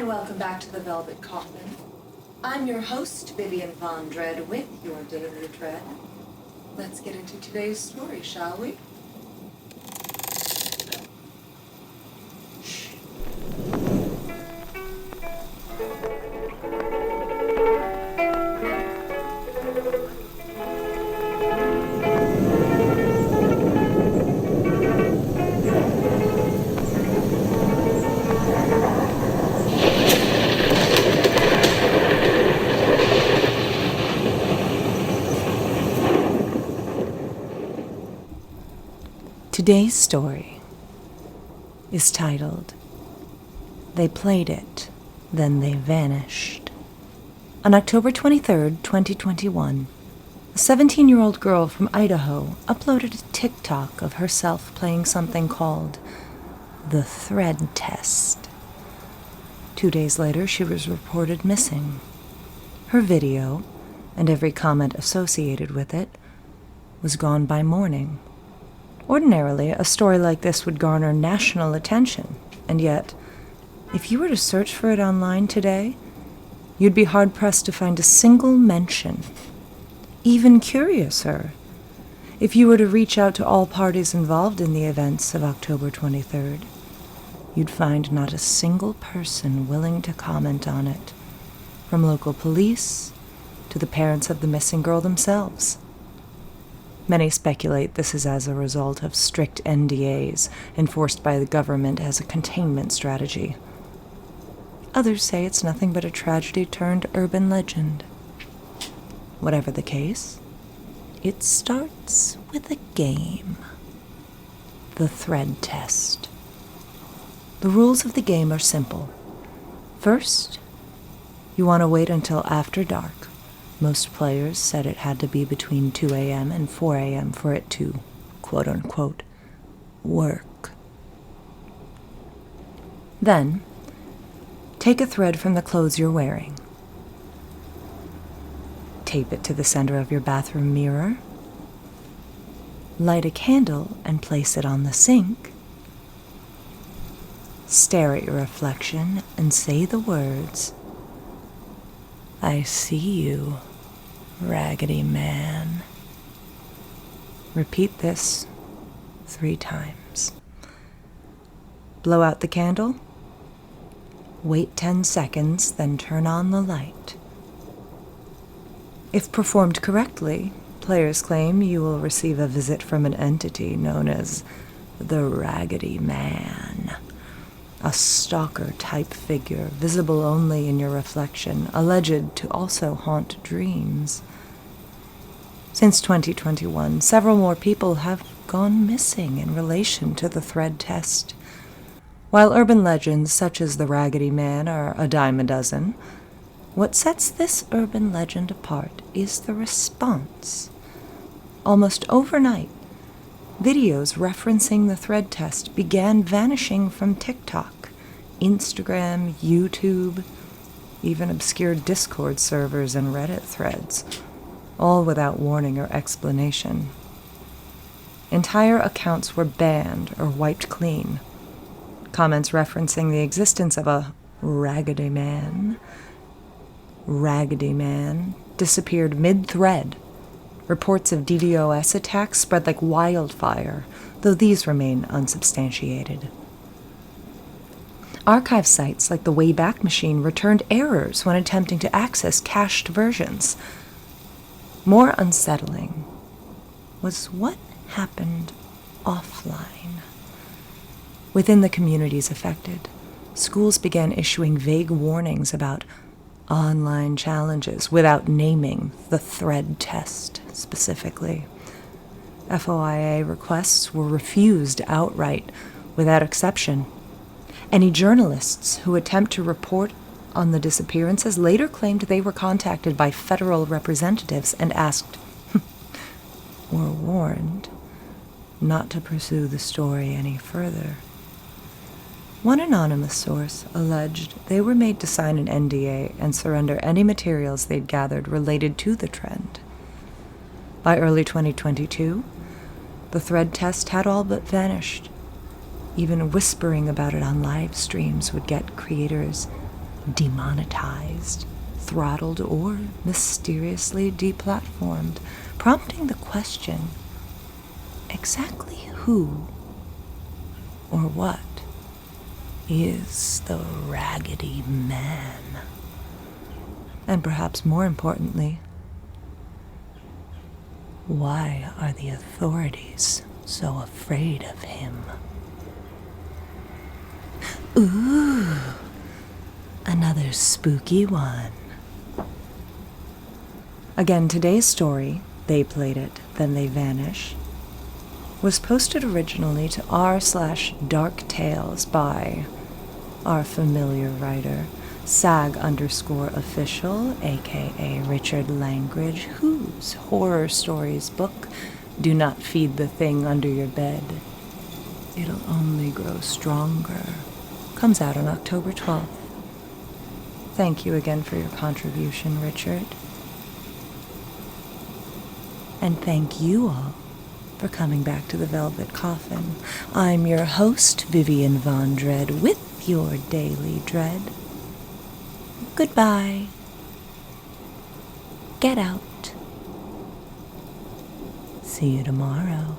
welcome back to the Velvet Coffin. I'm your host, Vivienne Von Dread, with your daily dread. Let's get into today's story, shall we? Today's story is titled, They Played It, Then They Vanished. On October 23rd, 2021, a 17-year-old girl from Idaho uploaded a TikTok of herself playing something called the Thread Test. 2 days later, she was reported missing. Her video, and every comment associated with it, was gone by morning. Ordinarily, a story like this would garner national attention, and yet, if you were to search for it online today, you'd be hard-pressed to find a single mention. Even curiouser, if you were to reach out to all parties involved in the events of October 23rd, you'd find not a single person willing to comment on it, from local police to the parents of the missing girl themselves. Many speculate this is as a result of strict NDAs enforced by the government as a containment strategy. Others say it's nothing but a tragedy turned urban legend. Whatever the case, it starts with a game. The Thread Test. The rules of the game are simple. First, you want to wait until after dark. Most players said it had to be between 2 a.m. and 4 a.m. for it to, quote-unquote, work. Then, take a thread from the clothes you're wearing. Tape it to the center of your bathroom mirror. Light a candle and place it on the sink. Stare at your reflection and say the words, "I see you, Raggedy Man." Repeat this 3 times. Blow out the candle. Wait 10 seconds, then turn on the light. If performed correctly, players claim you will receive a visit from an entity known as the Raggedy Man. A stalker-type figure, visible only in your reflection, alleged to also haunt dreams. Since 2021, several more people have gone missing in relation to the Thread Test. While urban legends such as the Raggedy Man are a dime a dozen, what sets this urban legend apart is the response. Almost overnight, videos referencing the Thread Test began vanishing from TikTok, Instagram, YouTube, even obscure Discord servers and Reddit threads, all without warning or explanation. Entire accounts were banned or wiped clean. Comments referencing the existence of a Raggedy Man disappeared mid-thread. Reports of DDoS attacks spread like wildfire, though these remain unsubstantiated. Archive sites like the Wayback Machine returned errors when attempting to access cached versions. More unsettling was what happened offline. Within the communities affected, schools began issuing vague warnings about online challenges without naming the Thread Test specifically. FOIA requests were refused outright without exception. Any journalists who attempt to report on the disappearances later claimed they were contacted by federal representatives and asked, or warned, not to pursue the story any further. One anonymous source alleged they were made to sign an NDA and surrender any materials they'd gathered related to the trend. By early 2022, the Thread Test had all but vanished. Even whispering about it on live streams would get creators demonetized, throttled, or mysteriously deplatformed, prompting the question, exactly who or what is the Raggedy Man? And perhaps more importantly, why are the authorities so afraid of him? Ooh, another spooky one. Again, today's story, They Played It, Then They Vanish, was posted originally to r/DarkTales by our familiar writer, SAG_official, aka Richard Langridge, whose horror stories book, Do Not Feed the Thing Under Your Bed, It'll Only Grow Stronger, comes out on October 12th. Thank you again for your contribution, Richard. And thank you all for coming back to the Velvet Coffin. I'm your host, Vivienne Von Dread, with your Daily Dread. Goodbye. Get out. See you tomorrow.